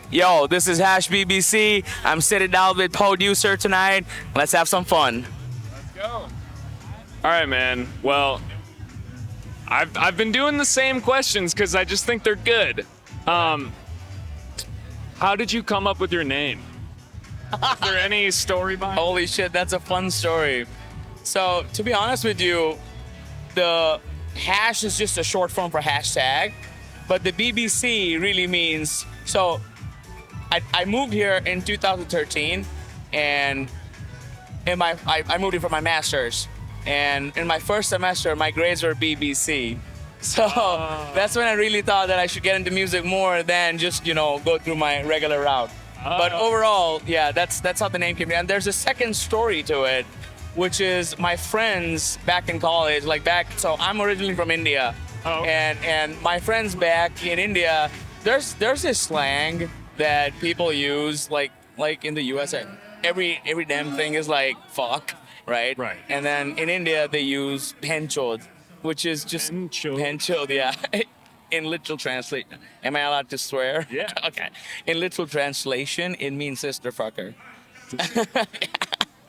Yo, this is HASHBBC. I'm sitting down with Poducer tonight. Let's have some fun. Go. All right, man. Well, I've been doing the same questions because I just think they're good. How did you come up with your name? Is there any story behind it? Holy shit, that's a fun story. So, to be honest with you, the hash is just a short form for hashtag, but the BBC really means, so I moved here in 2013, and I moved here for my master's, and in my first semester, my grades were BBC. So that's when I really thought that I should get into music more than just, go through my regular route. But overall, yeah, that's how the name came. And there's a second story to it, which is my friends back in college, so I'm originally from India. Oh. And my friends back in India, there's this slang that people use like in the US, every damn thing is like fuck, right? Right. And then in India they use penchod, which is just penchod, yeah. In literal translation, am I allowed to swear? Yeah. Okay. In literal translation, it means sister fucker.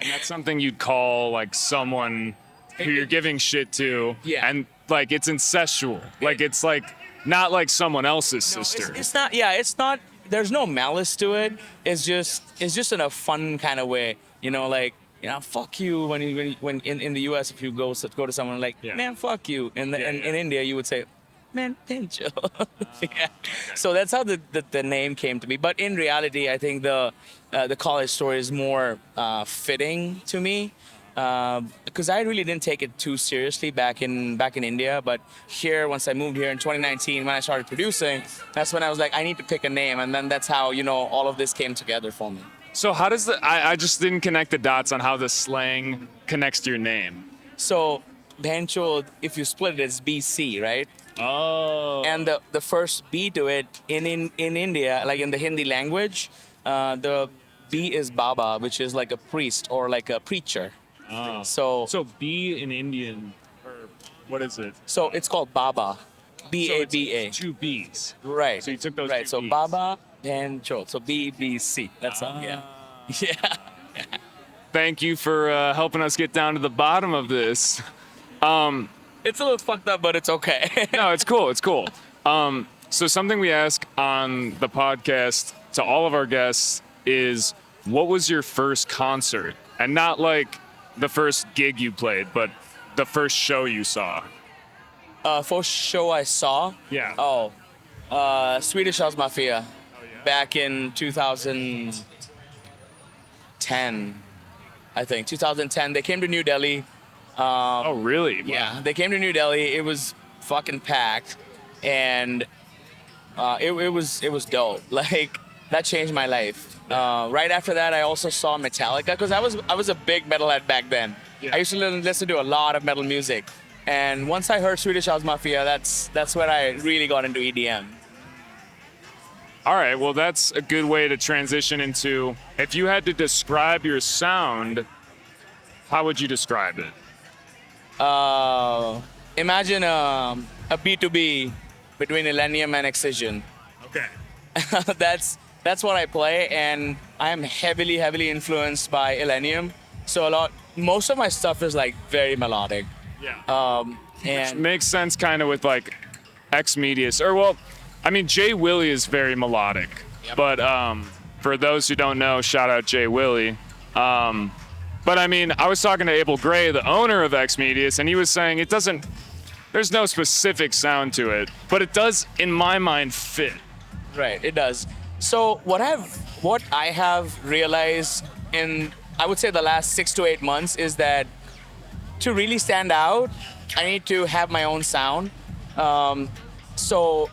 And that's something you'd call like someone who you're giving shit to. Yeah. And like it's incestual. Like it's like not like someone else's No, sister. it's not. Yeah, it's not. There's no malice to it. It's just in a fun kind of way. Fuck you. When in the U.S. if you go to someone like, Yeah. man, fuck you. In India you would say, man, pincho. Yeah. Okay. So that's how the name came to me. But in reality, I think the college story is more fitting to me. Because I really didn't take it too seriously back in India, but here, once I moved here in 2019, when I started producing, that's when I was like, I need to pick a name, and then that's how all of this came together for me. So how does I just didn't connect the dots on how the slang connects to your name. So, Bancho, if you split it, it's BC, right? Oh. And the first B to it in India, like in the Hindi language, the B is Baba, which is like a priest or like a preacher. Oh. So B in Indian, or what is it? so it's called Baba, B-A-B-A. Two B's. Right. So you took those right. two So B's. Baba and Cho. So BBC. That's all. Yeah. Yeah. Thank you for helping us get down to the bottom of this. It's a little fucked up, but it's okay. No, it's cool. It's cool. So something we ask on the podcast to all of our guests is, what was your first concert? And not like the first gig you played, but the first show you saw. First show I saw. Yeah. Oh, Swedish House Mafia, back in 2010. I think 2010. They came to New Delhi. Oh, really? Yeah, they came to New Delhi. It was fucking packed, and it was dope. Like, that changed my life. Right after that, I also saw Metallica, because I was a big metalhead back then. Yeah. I used to listen to a lot of metal music, and once I heard Swedish House Mafia, that's when I really got into EDM. All right. Well, that's a good way to transition into, if you had to describe your sound, how would you describe it? Imagine a B2B between Millennium and Excision. Okay. That's what I play, and I am heavily influenced by Millennium. So most of my stuff is like very melodic. Yeah. Which And makes sense kind of with like X-Medius. Or, well, I mean, Jay Willie is very melodic. Yep. But for those who don't know, shout out Jay Willie. But I mean, I was talking to Abel Gray, the owner of X-Medius, and he was saying there's no specific sound to it, but it does, in my mind, fit. right, it does. So what I have realized in, I would say, the last 6 to 8 months is that to really stand out, I need to have my own sound. So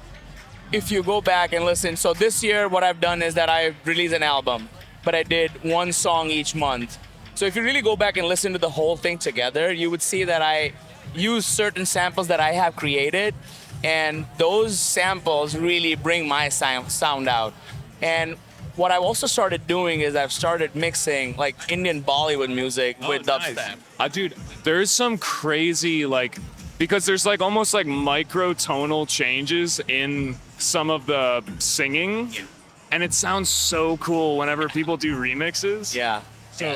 if you go back and listen, so this year what I've done is that I released an album, but I did one song each month. So if you really go back and listen to the whole thing together, you would see that I use certain samples that I have created, and those samples really bring my sound out. And what I've also started doing is I've started mixing like Indian Bollywood music with dubstep. Dude, there's some crazy because there's almost microtonal changes in some of the singing. Yeah. and it sounds so cool whenever people do remixes. Yeah.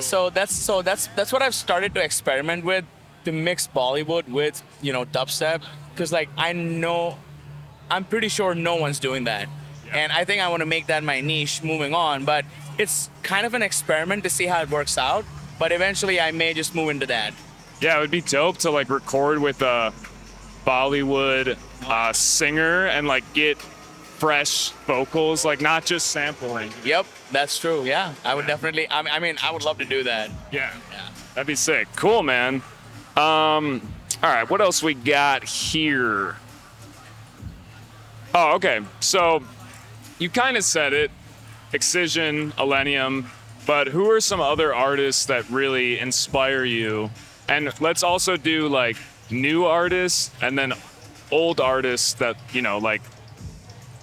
So that's what I've started to experiment with, to mix Bollywood with, you know, dubstep, because like I'm pretty sure no one's doing that. Yeah. And I think I want to make that my niche moving on, but it's kind of an experiment to see how it works out. But eventually I may just move into that. Yeah, it would be dope to like record with a Bollywood singer and like get fresh vocals, like not just sampling. Yep, that's true. Yeah, I would definitely. I mean, I would love to do that. Yeah, that'd be sick. Cool, man. All right, what else we got here? Oh, okay. So you kind of said it, Excision, Millennium, but who are some other artists that really inspire you? And let's also do like new artists and then old artists that, you know, like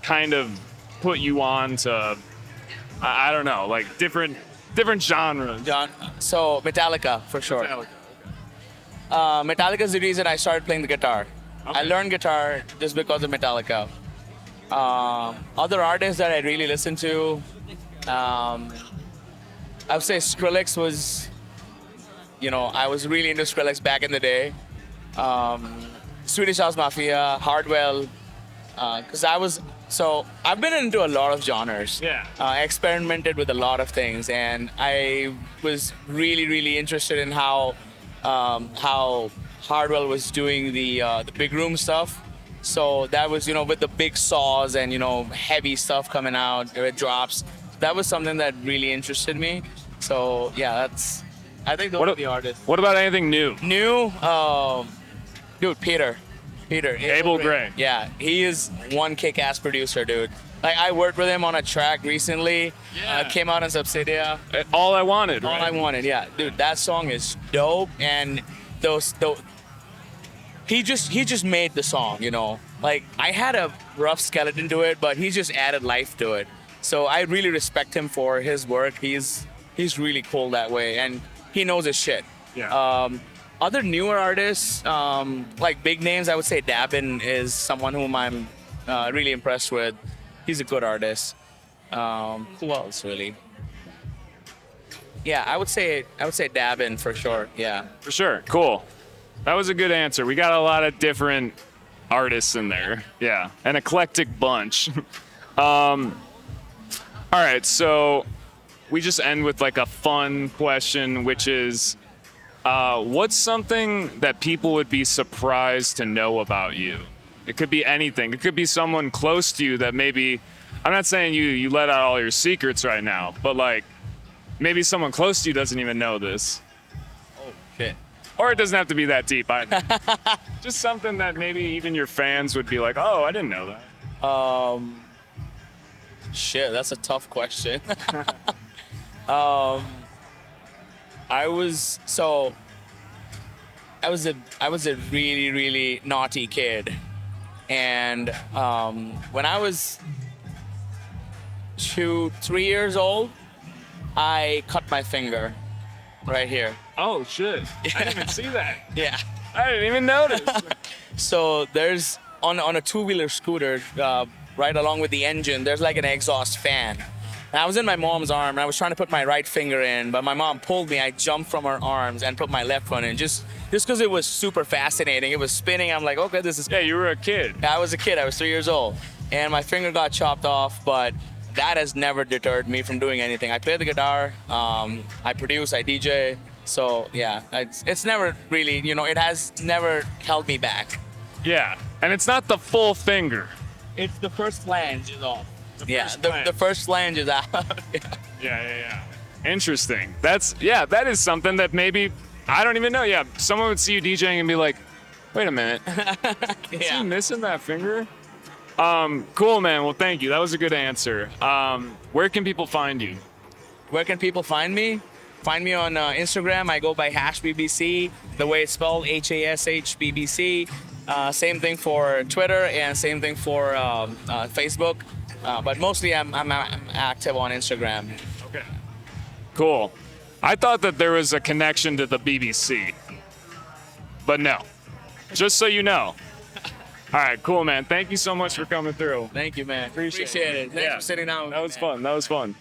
kind of put you on to, I don't know, like different genres. So Metallica for sure. Metallica is the reason I started playing the guitar. Okay. I learned guitar just because of Metallica. Other artists that I really listen to, I would say Skrillex was, you know, I was really into Skrillex back in the day. Swedish House Mafia, Hardwell, because I've been into a lot of genres. Yeah. Experimented with a lot of things, and I was really interested in how Hardwell was doing the big room stuff. So that was, you know, with the big saws and, you know, heavy stuff coming out, drops. That was something that really interested me. So yeah, I think those are the artists. What about anything new? New, dude, Peter, Abel Gray. Yeah, he is one kick-ass producer, dude. Like I worked with him on a track recently. Yeah. Came out in Subsidia. All I Wanted. All I Wanted, yeah, dude. That song is dope, and he just made the song, you know. Like I had a rough skeleton to it, but he just added life to it. So I really respect him for his work. He's really cool that way, and he knows his shit. Yeah. Other newer artists, like big names, I would say Dabin is someone whom I'm really impressed with. He's a good artist. Who else really? Yeah, I would say Dabin for sure. Yeah. For sure. Cool. That was a good answer. We got a lot of different artists in there. Yeah. An eclectic bunch. All right. So we just end with like a fun question, which is, what's something that people would be surprised to know about you? It could be anything. It could be someone close to you that maybe, I'm not saying you let out all your secrets right now, but like maybe someone close to you doesn't even know this. Oh, shit. Or it doesn't have to be that deep either. Just something that maybe even your fans would be like, oh, I didn't know that. Shit, that's a tough question. I was a really naughty kid, and when I was 3 years old, I cut my finger right here. Oh shit! I didn't even see that. Yeah. I didn't even notice. So there's on a two-wheeler scooter, right along with the engine, there's like an exhaust fan. And I was in my mom's arm, and I was trying to put my right finger in, but my mom pulled me. I jumped from her arms and put my left one in, just because it was super fascinating. It was spinning. I'm like, okay, this is. Yeah, you were a kid. I was a kid. I was 3 years old, and my finger got chopped off, but that has never deterred me from doing anything. I play the guitar, I produce, I DJ. So yeah, it's never really, you know, it has never held me back. Yeah, and it's not the full finger. It's the first flange is off. first The first flange is out. Yeah. Interesting. That is something that maybe, I don't even know. Yeah, someone would see you DJing and be like, wait a minute. Is he missing that finger? Cool, man. Well, thank you. That was a good answer. Where can people find you? Where can people find me? Find me on Instagram. I go by HASHBBC, the way it's spelled, HASHBBC. Same thing for Twitter and same thing for Facebook. But mostly I'm active on Instagram. Okay. Cool. I thought that there was a connection to the BBC. But no. Just so you know. All right, cool, man. Thank you so much for coming through. Thank you, man. Appreciate it. Thanks Yeah. for sitting down with That me, was man. fun. That was fun.